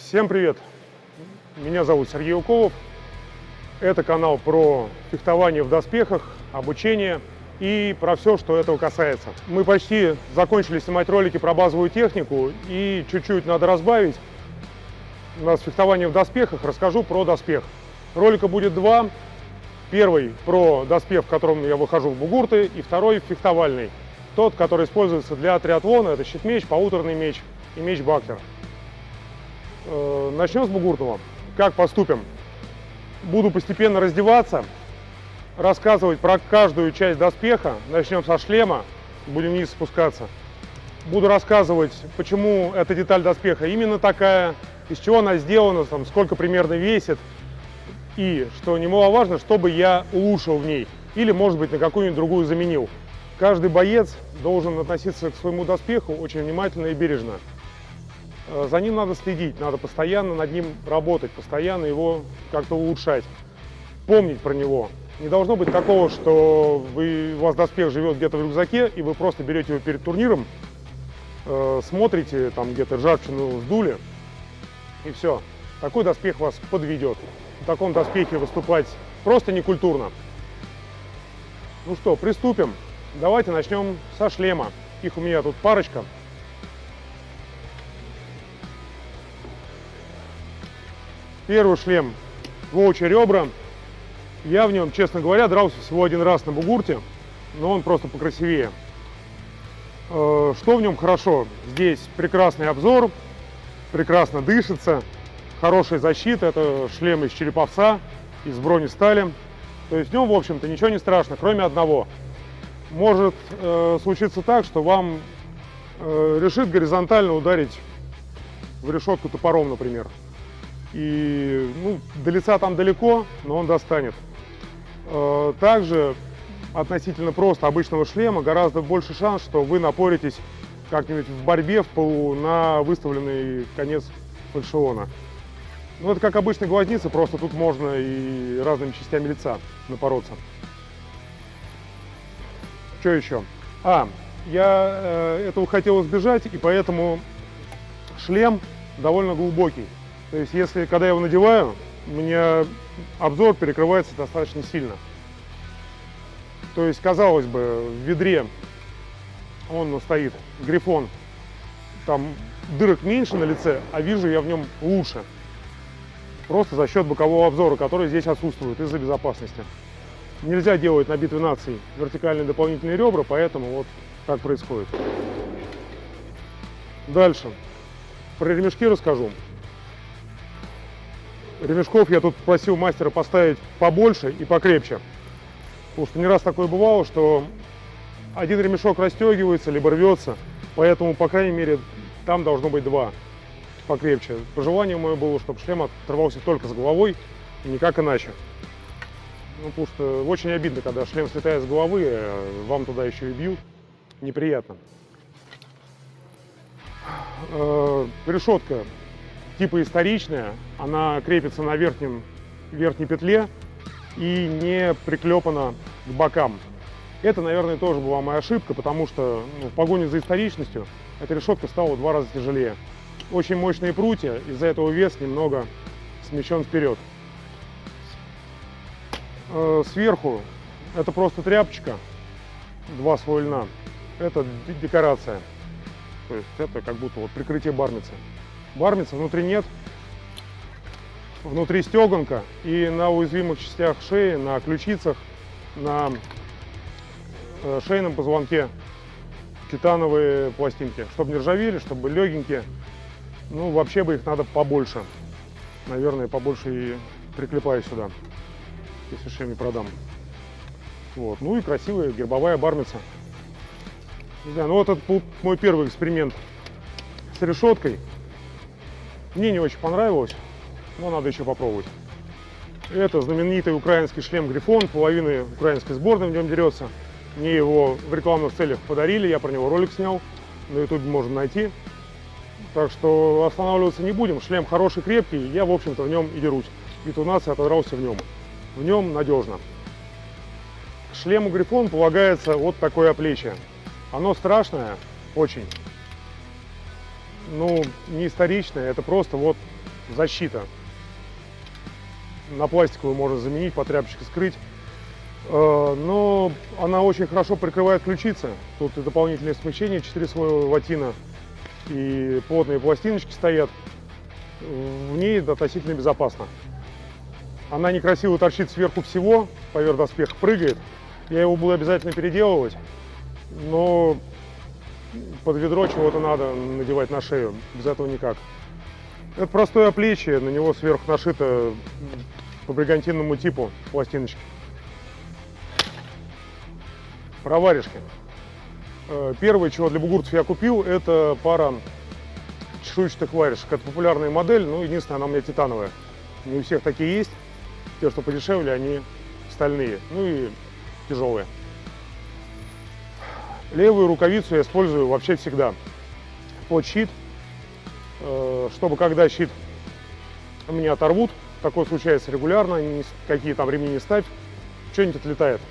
Всем привет! Меня зовут Сергей Уколов. Это канал про фехтование в доспехах, обучение и про все, что этого касается. Мы почти закончили снимать ролики про базовую технику и чуть-чуть надо разбавить. У нас фехтование в доспехах, расскажу про доспех. Ролика будет два. Первый про доспех, в котором я выхожу в бугурты, и второй фехтовальный. Тот, который используется для триатлона, это щит-меч, паутерный меч и меч-баклер. Начнем с бугуртного. Как поступим? Буду постепенно раздеваться, рассказывать про каждую часть доспеха. Начнем со шлема, будем вниз спускаться. Буду рассказывать, почему эта деталь доспеха именно такая, из чего она сделана, там, сколько примерно весит. И, что немаловажно, чтобы я улучшил в ней. Или, может быть, на какую-нибудь другую заменил. Каждый боец должен относиться к своему доспеху очень внимательно и бережно. За ним надо следить, надо постоянно над ним работать, постоянно его как-то улучшать, помнить про него. Не должно быть такого, что у вас доспех живет где-то в рюкзаке, и вы просто берете его перед турниром, смотрите, там где-то ржавчину сдули, и все. Такой доспех вас подведет. В таком доспехе выступать просто некультурно. Ну что, приступим. Давайте начнем со шлема. Их у меня тут парочка. Первый шлем волчьи ребра. Я в нем, честно говоря, дрался всего один раз на бугурте, но он просто покрасивее. Что в нем хорошо? Здесь прекрасный обзор, прекрасно дышится, хорошая защита. Это шлем из череповца, из бронестали. То есть в нем, в общем-то, ничего не страшно, кроме одного. Может случиться так, что вам решит горизонтально ударить в решетку топором, например. И до лица там далеко, но он достанет. Также относительно просто обычного шлема гораздо больше шанс, что вы напоритесь как-нибудь в борьбе в полу на выставленный конец фальшиона. Ну, это как обычная глазница, просто тут можно и разными частями лица напороться. Что еще? Я этого хотел избежать, и поэтому шлем довольно глубокий. То есть, когда я его надеваю, у меня обзор перекрывается достаточно сильно. То есть, казалось бы, в ведре он стоит, грифон, там дырок меньше на лице, а вижу я в нем лучше. Просто за счет бокового обзора, который здесь отсутствует из-за безопасности. Нельзя делать на битве наций вертикальные дополнительные ребра, поэтому вот так происходит. Дальше. Про ремешки расскажу. Ремешков я тут просил мастера поставить побольше и покрепче. Потому что не раз такое бывало, что один ремешок расстегивается, либо рвется. Поэтому, по крайней мере, там должно быть два покрепче. Пожелание мое было, чтобы шлем оторвался только с головой и никак иначе. Потому что очень обидно, когда шлем слетает с головы, а вам туда еще и бьют. Неприятно. Решетка типа историчная, она крепится на верхней петле и не приклепана к бокам. Это, наверное, тоже была моя ошибка, потому что в погоне за историчностью эта решетка стала в 2 раза тяжелее. Очень мощные прутья, из-за этого вес немного смещен вперед. Сверху это просто тряпочка, 2 слоя льна. Это декорация, то есть это как будто вот прикрытие бармицы. Бармицы внутри нет, внутри стеганка, и на уязвимых частях шеи, на ключицах, на шейном позвонке титановые пластинки, чтобы не ржавели, чтобы были легенькие. Ну, вообще бы их надо побольше. Наверное, побольше и приклепаю сюда, если шлем не продам. Вот. Ну и красивая гербовая бармица. Не знаю, ну вот это был мой первый эксперимент с решеткой. Мне не очень понравилось, но надо еще попробовать. Это знаменитый украинский шлем Грифон, половина украинской сборной в нем дерется. Мне его в рекламных целях подарили, я про него ролик снял, на YouTube можно найти. Так что останавливаться не будем, шлем хороший, крепкий, я, в общем-то, в нем и дерусь. Битву наций отодрался в нем. В нем надежно. К шлему Грифон полагается вот такое оплечье. Оно страшное, очень. Ну, не историчное, это просто вот защита. На пластиковую можно заменить, по тряпочке скрыть. Но она очень хорошо прикрывает ключицы. Тут и дополнительное смещение, 4 слоя ватина и плотные пластиночки стоят. В ней относительно безопасно. Она некрасиво торчит сверху всего, поверх доспеха прыгает. Я его буду обязательно переделывать, но под ведро чего-то надо надевать на шею, без этого никак. Это простое оплечье, на него сверху нашито по бригантинному типу пластиночки. Про варежки. Первое, чего для бугуртов я купил, это пара чешуйчатых варежек. Это популярная модель, но единственное, она у меня титановая. Не у всех такие есть. Те, что подешевле, они стальные, ну и тяжелые. Левую рукавицу я использую вообще всегда под щит, чтобы когда щит меня оторвут, такое случается регулярно, какие там ремни не ставь, что-нибудь отлетает,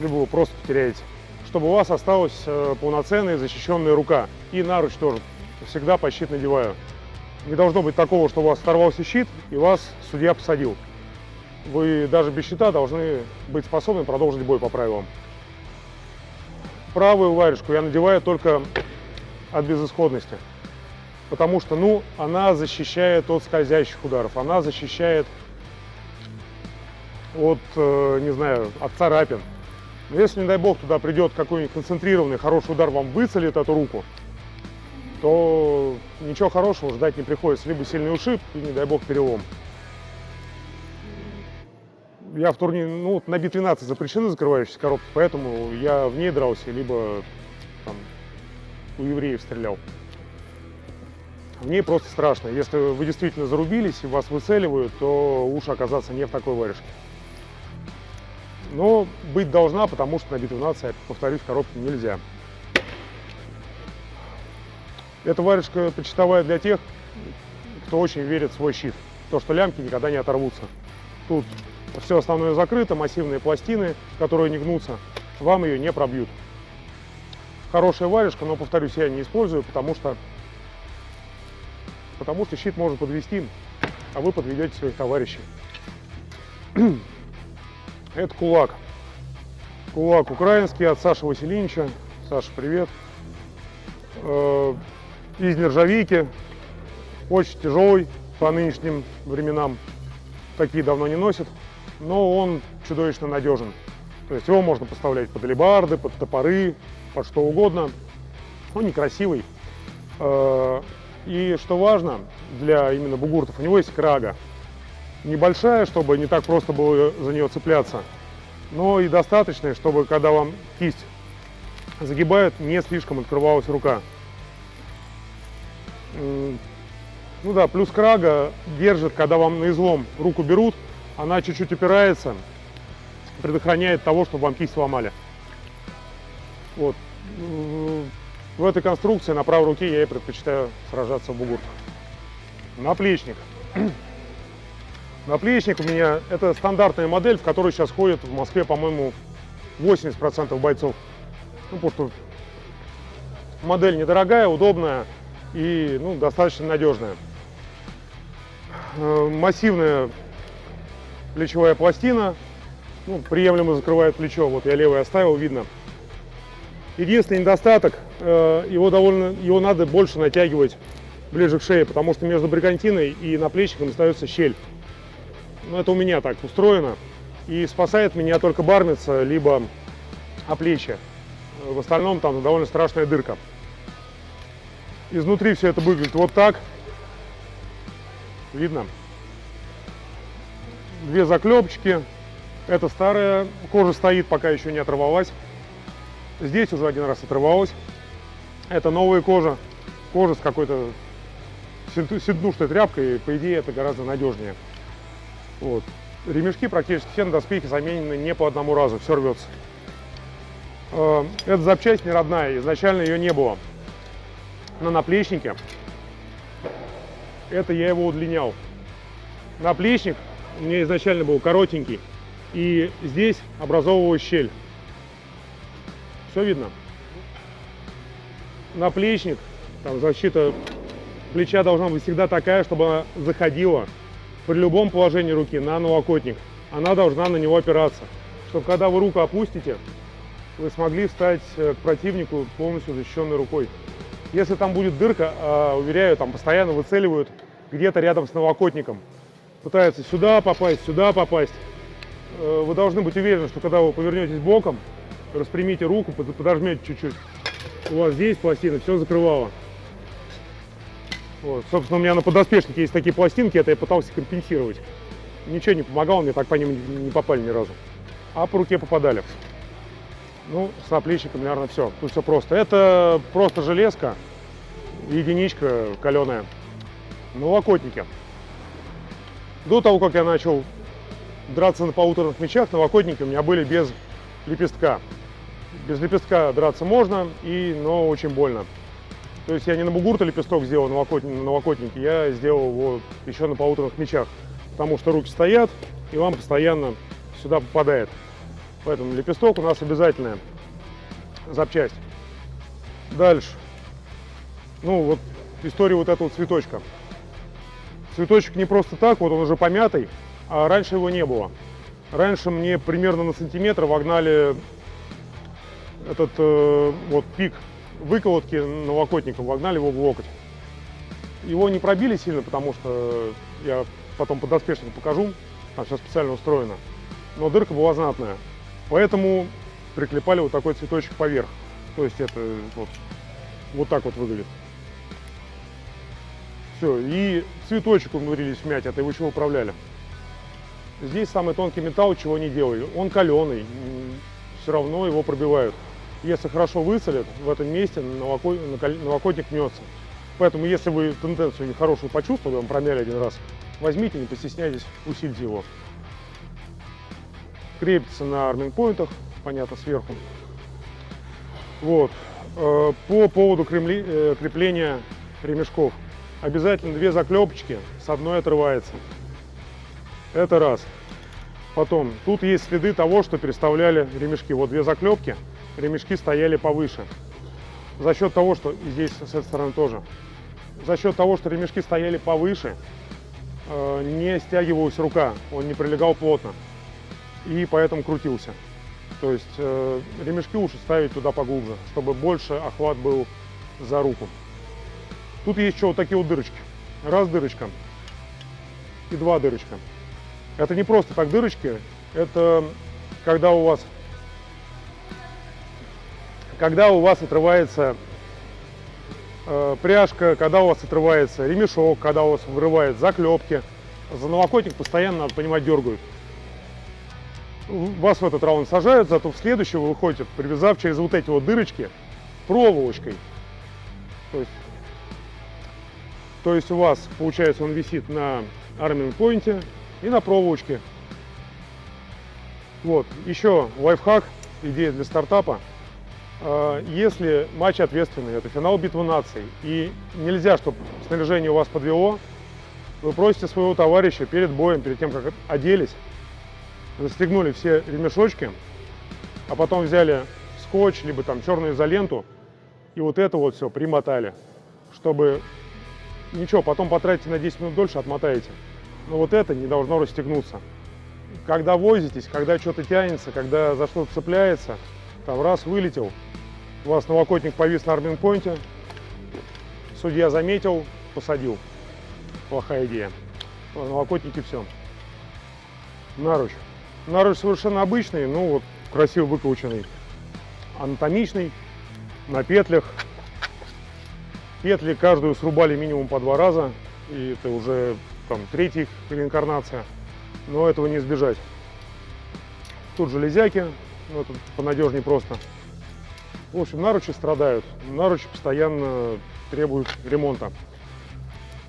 либо вы просто потеряете, чтобы у вас осталась полноценная защищенная рука. И наруч тоже всегда под щит надеваю. Не должно быть такого, что у вас оторвался щит и вас судья посадил. Вы даже без щита должны быть способны продолжить бой по правилам. Правую варежку я надеваю только от безысходности, потому что, ну, она защищает от скользящих ударов, она защищает от, не знаю, от царапин. Но если, не дай бог, туда придет какой-нибудь концентрированный хороший удар, вам выцелит эту руку, то ничего хорошего ждать не приходится. Либо сильный ушиб, и, не дай бог, перелом. Я в турнире, ну, на Би-12 запрещены закрывающиеся коробки, поэтому я в ней дрался, либо там, у евреев стрелял. В ней просто страшно. Если вы действительно зарубились и вас выцеливают, то лучше оказаться не в такой варежке. Но быть должна, потому что на Би-12, повторюсь, в коробке нельзя. Эта варежка почтовая для тех, кто очень верит в свой щит. То, что лямки никогда не оторвутся. Тут все основное закрыто, массивные пластины, которые не гнутся, вам ее не пробьют. Хорошая варежка, но, повторюсь, я не использую, потому что щит может подвести, а вы подведете своих товарищей. Это кулак. Кулак украинский от Саши Васильевича. Саша, привет. Из нержавейки. Очень тяжелый по нынешним временам. Такие давно не носят. Но он чудовищно надежен. То есть его можно поставлять под алебарды, под топоры, под что угодно. Он некрасивый. И что важно для именно бугуртов, у него есть крага. Небольшая, чтобы не так просто было за нее цепляться, но и достаточная, чтобы когда вам кисть загибают, не слишком открывалась рука. Ну да, плюс крага держит, когда вам на излом руку берут, она чуть-чуть упирается, предохраняет того, чтобы вам кисть сломали. Вот. В этой конструкции на правой руке я и предпочитаю сражаться в бугуртах. Наплечник. Наплечник у меня это стандартная модель, в которой сейчас ходит в Москве, по-моему, 80% бойцов. Ну, потому что модель недорогая, удобная и, ну, достаточно надежная. Массивная плечевая пластина, ну, приемлемо закрывает плечо. Вот я левое оставил, видно. Единственный недостаток, его надо больше натягивать ближе к шее, потому что между бригантиной и наплечником остается щель. Но это у меня так устроено. И спасает меня только бармица, либо оплечье. В остальном там довольно страшная дырка. Изнутри все это выглядит вот так. Видно? Две заклепочки. Это старая кожа стоит, пока еще не оторвалась. Здесь уже один раз отрывалась. Это новая кожа. Кожа с какой-то сиднушной тряпкой. По идее, это гораздо надежнее. Вот. Ремешки практически все на доспехе заменены не по одному разу. Все рвется. Эта запчасть не родная. Изначально ее не было. На наплечнике. Это я его удлинял. Наплечник у меня изначально был коротенький. И здесь образовывалась щель. Все видно? Наплечник, там защита плеча должна быть всегда такая, чтобы она заходила при любом положении руки на налокотник. Она должна на него опираться, чтобы когда вы руку опустите, вы смогли встать к противнику полностью защищенной рукой. Если там будет дырка, уверяю, там постоянно выцеливают где-то рядом с налокотником. Пытаются сюда попасть, Вы должны быть уверены, что когда вы повернетесь боком, распрямите руку, подожмете чуть-чуть. У вас здесь пластина все закрывала. Вот. Собственно, у меня на подоспешнике есть такие пластинки, это я пытался компенсировать. Ничего не помогало, мне так по ним не попали ни разу. А по руке попадали. Ну, с наплечником, наверное, все. Тут все просто. Это просто железка, единичка каленая. Налокотники. До того, как я начал драться на полуторных мечах, налокотники у меня были без лепестка. Без лепестка драться можно, но очень больно. То есть я не на бугурта лепесток сделал на налокотнике, я сделал его еще на полуторных мечах. Потому что руки стоят, и вам постоянно сюда попадает. Поэтому лепесток у нас обязательная запчасть. Дальше. Ну вот история вот этого цветочка. Цветочек не просто так, вот он уже помятый, а раньше его не было. Раньше мне примерно на сантиметр вогнали этот вот пик выколотки налокотником, вогнали его в локоть. Его не пробили сильно, потому что я потом подоспешно покажу, там все специально устроено. Но дырка была знатная. Поэтому приклепали вот такой цветочек поверх. То есть это вот так вот выглядит. Все, и цветочек умудрились вмять, это его чего управляли. Здесь самый тонкий металл, чего не делали. Он каленый, все равно его пробивают. Если хорошо выцелят, в этом месте налокотник мнется. Поэтому, если вы тенденцию нехорошую почувствовали, вам промяли один раз, возьмите, не постесняйтесь, усильте его. Крепится на арминг-поинтах, понятно, сверху. Вот. По поводу крепления ремешков. Обязательно 2 заклепочки, с одной отрывается. Это раз. Потом, тут есть следы того, что переставляли ремешки. Вот 2 заклепки, ремешки стояли повыше. За счет того, что и здесь с этой стороны тоже. За счет того, что ремешки стояли повыше, не стягивалась рука, он не прилегал плотно. И поэтому крутился. То есть ремешки лучше ставить туда поглубже, чтобы больше охват был за руку. Тут есть еще вот такие вот дырочки. Раз дырочка и 2 дырочка. Это не просто так дырочки, это когда у вас отрывается пряжка, когда у вас отрывается ремешок, когда у вас вырывает заклепки. За налокотник постоянно, надо понимать, дергают. Вас в этот раунд сажают, зато в следующий вы выходите, привязав через вот эти вот дырочки проволочкой. То есть у вас, получается, он висит на арминг-поинте и на проволочке. Вот, еще лайфхак, идея для стартапа. Если матч ответственный, это финал битвы наций, и нельзя, чтобы снаряжение у вас подвело, вы просите своего товарища перед боем, перед тем, как оделись, застегнули все ремешочки, а потом взяли скотч, либо там черную изоленту, и вот это вот все примотали, чтобы ничего, потом потратите на 10 минут дольше, отмотаете. Но вот это не должно расстегнуться. Когда возитесь, когда что-то тянется, когда за что-то цепляется, там раз вылетел, у вас налокотник повис на арминг-поинте, судья заметил, посадил. Плохая идея. На налокотнике все. Наруч. Наруч совершенно обычный, ну вот красиво выкрученный. Анатомичный, на петлях. Петли каждую срубали минимум по 2 раза, и это уже там 3-я их реинкарнация, но этого не избежать. Тут железяки, но это понадежнее просто. В общем, наручи страдают, наручи постоянно требуют ремонта.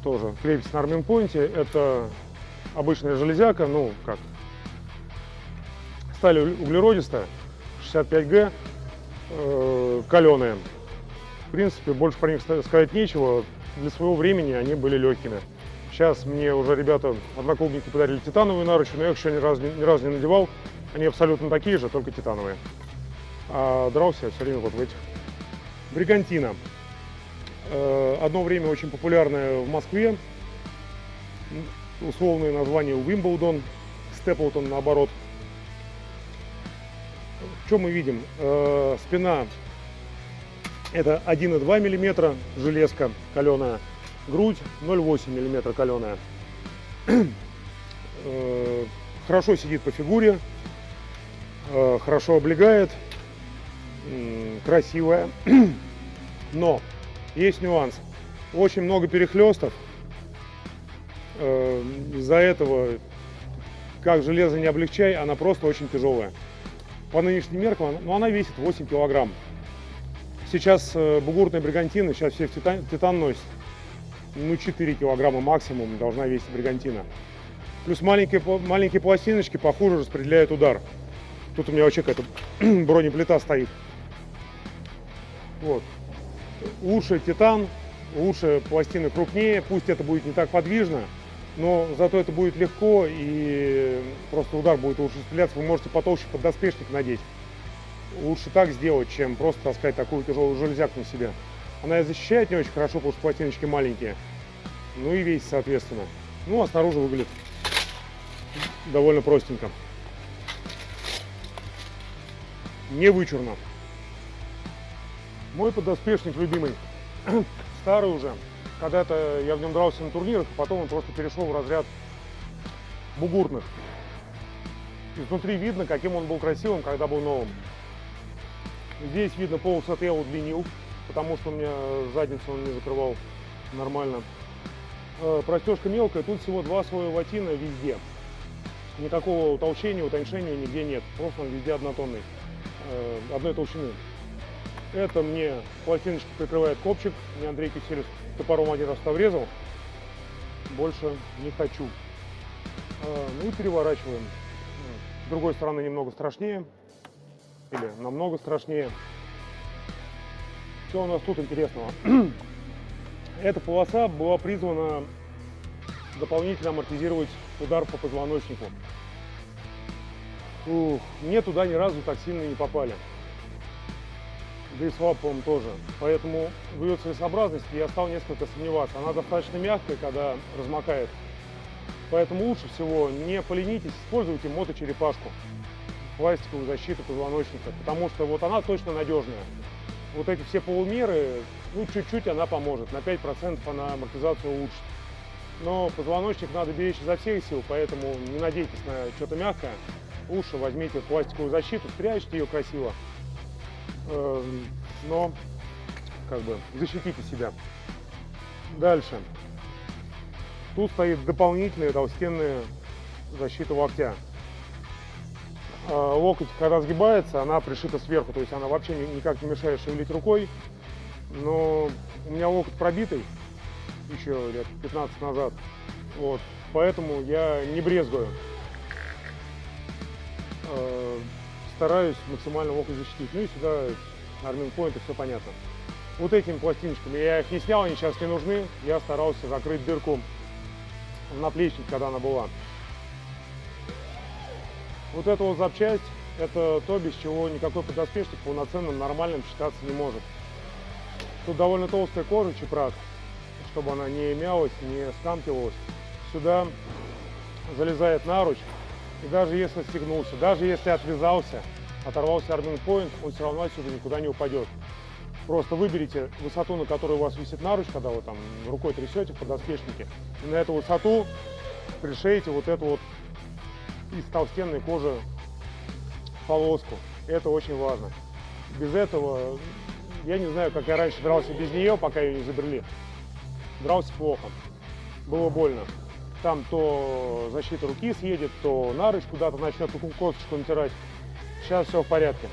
Тоже крепится на арминг-поинте, это обычная железяка, ну как, сталь углеродистая, 65Г, каленая. В принципе, больше про них сказать нечего. Для своего времени они были легкими. Сейчас мне уже ребята, одноклубники, подарили титановые наручи, но я их еще ни разу не надевал. Они абсолютно такие же, только титановые. А дрался я все время вот в этих. Бригантина. Одно время очень популярная в Москве. Условное название Уимблдон, Степлтон наоборот. Что мы видим? Спина это 1,2 мм железка каленая, грудь 0,8 мм каленая. Хорошо сидит по фигуре, хорошо облегает, красивая. Но есть нюанс. Очень много перехлестов. Из-за этого, как железо не облегчай, она просто очень тяжелая. По нынешним меркам, но она весит 8 килограмм. Сейчас бугуртные бригантины, сейчас все в титан носят. Ну, 4 килограмма максимум должна весить бригантина. Плюс маленькие пластиночки похуже распределяют удар. Тут у меня вообще какая-то бронеплита стоит. Вот. Лучше титан, лучше пластины крупнее, пусть это будет не так подвижно, но зато это будет легко и просто удар будет лучше стреляться. Вы можете потолще поддоспешник надеть. Лучше так сделать, чем просто таскать такую тяжелую железяку на себе. Она и защищает не очень хорошо, потому что пластиночки маленькие. Ну и весит соответственно. Ну а снаружи выглядит довольно простенько. Не вычурно. Мой поддоспешник любимый, старый уже. Когда-то я в нем дрался на турнирах, а потом он просто перешел в разряд бугуртных. Изнутри видно, каким он был красивым, когда был новым. Здесь видно полосот я удлинил, потому что у меня задницу он не закрывал нормально. Простежка мелкая, тут всего 2 слоя ватина везде. Никакого утолщения, утоньшения нигде нет, просто он везде однотонный, одной толщины. Это мне пластиночки прикрывает копчик, мне Андрей Киселев топором один раз врезал, больше не хочу. Ну и переворачиваем. С другой стороны немного страшнее, или намного страшнее. Что у нас тут интересного? Эта полоса была призвана дополнительно амортизировать удар по позвоночнику. Мне туда ни разу так сильно не попали. Да и слаб, по-моему, тоже. Поэтому в ее целесообразности я стал несколько сомневаться. Она достаточно мягкая, когда размокает. Поэтому лучше всего не поленитесь, используйте моточерепашку, пластиковую защиту позвоночника, потому что вот она точно надежная. Вот эти все полумеры, ну чуть-чуть она поможет, на 5% она амортизацию улучшит. Но позвоночник надо беречь изо всех сил, поэтому не надейтесь на что-то мягкое. Лучше возьмите пластиковую защиту, спрячьте ее красиво, но как бы защитите себя. Дальше. Тут стоит дополнительная толстенная защита локтя. Локоть, когда сгибается, она пришита сверху, то есть она вообще никак не мешает шевелить рукой. Но у меня локоть пробитый еще лет 15 назад, вот, поэтому я не брезгую. Стараюсь максимально локоть защитить. Ну и сюда Arming Point, и все понятно. Вот этими пластиночками я их не снял, они сейчас не нужны. Я старался закрыть дырку в наплечнике, когда она была. Вот эта вот запчасть, это то, без чего никакой поддоспешник полноценным, нормальным считаться не может. Тут довольно толстая кожа, чепрак, чтобы она не мялась, не скамкивалась. Сюда залезает наруч, и даже если стегнулся, даже если отвязался, оторвался Arming Point, он все равно отсюда никуда не упадет. Просто выберите высоту, на которой у вас висит наруч, когда вы там рукой трясете в поддоспешнике, и на эту высоту пришейте вот эту вот из толстенной кожи полоску. Это очень важно. Без этого, я не знаю, как я раньше дрался без нее, пока ее не изобрели. Дрался плохо, было больно. Там то защита руки съедет, то наруч куда-то начнет косточку натирать. Сейчас все в порядке.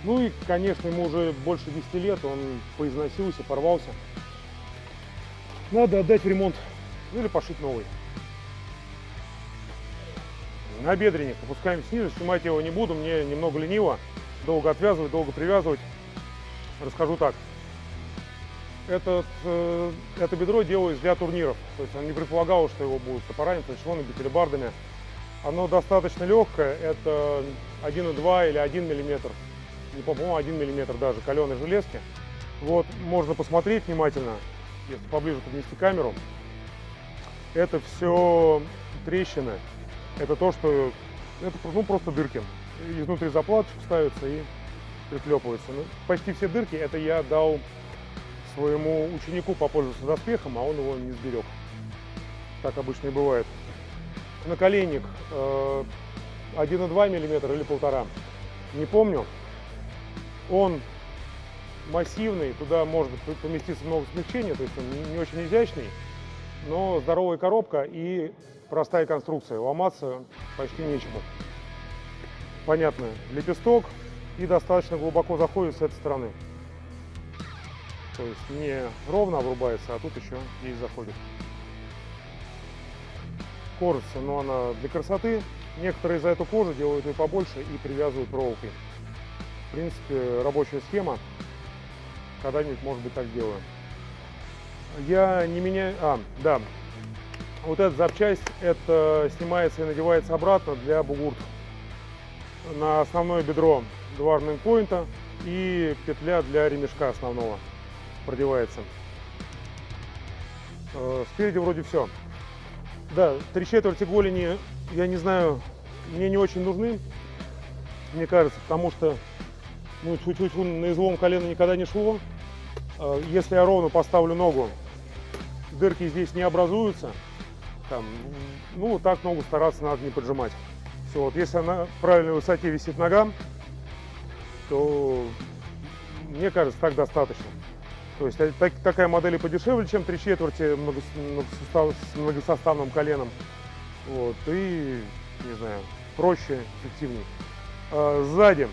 Ну и, конечно, ему уже больше 10 лет, он поизносился, порвался. Надо отдать в ремонт, ну или пошить новый. Набедренник опускаем снизу, снимать его не буду, мне немного лениво. Долго отвязывать, долго привязывать. Расскажу так. Это бедро делалось для турниров. То есть он не предполагал, что его будут топорами, фальшионами, бителебардами. Оно достаточно легкое, это 1,2 или 1 мм. Не по-моему, 1 мм даже каленой железки. Вот, можно посмотреть внимательно, если поближе поднести камеру. Это все трещины. Это то, что это просто дырки. Изнутри заплаточку ставится и приклепывается. Ну, почти все дырки это я дал своему ученику попользоваться доспехом, а он его не сберег. Так обычно и бывает. Наколенник 1,2 мм или 1,5, не помню. Он массивный, туда может поместиться много смягчения, то есть он не очень изящный, но здоровая коробка и простая конструкция, ломаться почти нечему. Понятно, лепесток и достаточно глубоко заходит с этой стороны. То есть не ровно обрубается, а тут еще и заходит. Кожица, но она для красоты. Некоторые за эту кожу делают ее побольше и привязывают проволокой. В принципе, рабочая схема. Когда-нибудь, может быть, так делаю. Я не меняю... да. Вот эта запчасть, это снимается и надевается обратно для бугуртов. На основное бедро 2 арминг-поинта и петля для ремешка основного продевается. Спереди вроде все. Да, 3/4 голени, я не знаю, мне не очень нужны, мне кажется, потому что ну, чуть-чуть на излом колена никогда не шло. Если я ровно поставлю ногу, дырки здесь не образуются. Там, ну, вот так ногу стараться надо не поджимать. Все, вот если на правильной высоте висит нога, то мне кажется, так достаточно. То есть такая модель и подешевле, чем 3/4 с многосоставным коленом. Вот, и, не знаю, проще, эффективнее. Сзади.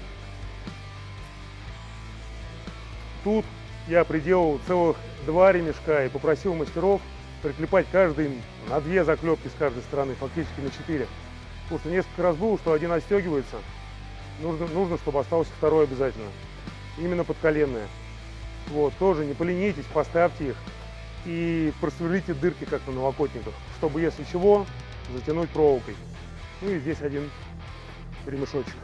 Тут я приделал целых 2 ремешка и попросил мастеров приклепать каждый на 2 заклепки с каждой стороны, фактически на 4. Потому что несколько раз было, что один отстегивается, нужно, чтобы остался второй обязательно. Именно подколенные. Вот, тоже не поленитесь, поставьте их и просверлите дырки, как на налокотниках, чтобы, если чего, затянуть проволокой. Ну и здесь один ремешочек.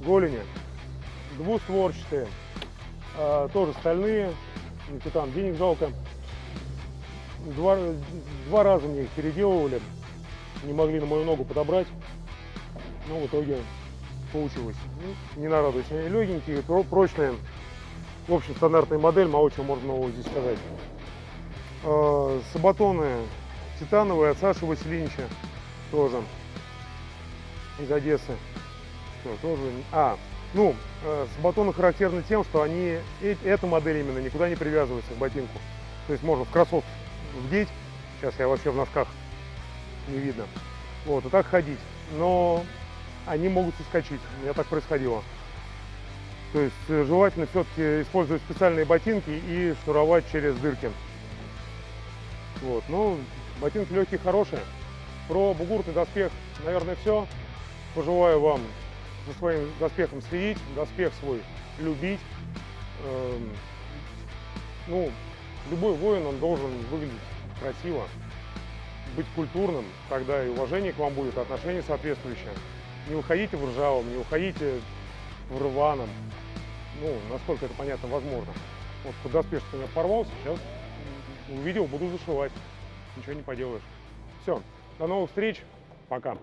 Голени двустворчатые, тоже стальные, титан, денег жалко. Два раза мне их переделывали, не могли на мою ногу подобрать, но в итоге получилось. Не нарадуюсь, они легенькие, прочные. В общем, стандартная модель, мало чего можно нового здесь сказать. Сабатоны титановые от Саши Василинича, тоже из Одессы. Что, тоже... сабатоны характерны тем, что они, эта модель именно, никуда не привязывается к ботинку. То есть можно в кроссовки вдеть, сейчас я вообще в носках, не видно, вот, и так ходить. Но они могут соскочить, у меня так происходило. То есть желательно все-таки использовать специальные ботинки и шнуровать через дырки. Вот, ну, ботинки легкие, хорошие. Про бугуртный доспех, наверное, все. Пожелаю вам за своим доспехом следить, доспех свой любить. Любой воин, он должен выглядеть красиво, быть культурным, тогда и уважение к вам будет, отношение соответствующее. Не уходите в ржавом, не уходите в рваном, насколько это понятно, возможно. Вот доспех у меня порвался, сейчас увидел, буду зашивать, ничего не поделаешь. Все, до новых встреч, пока.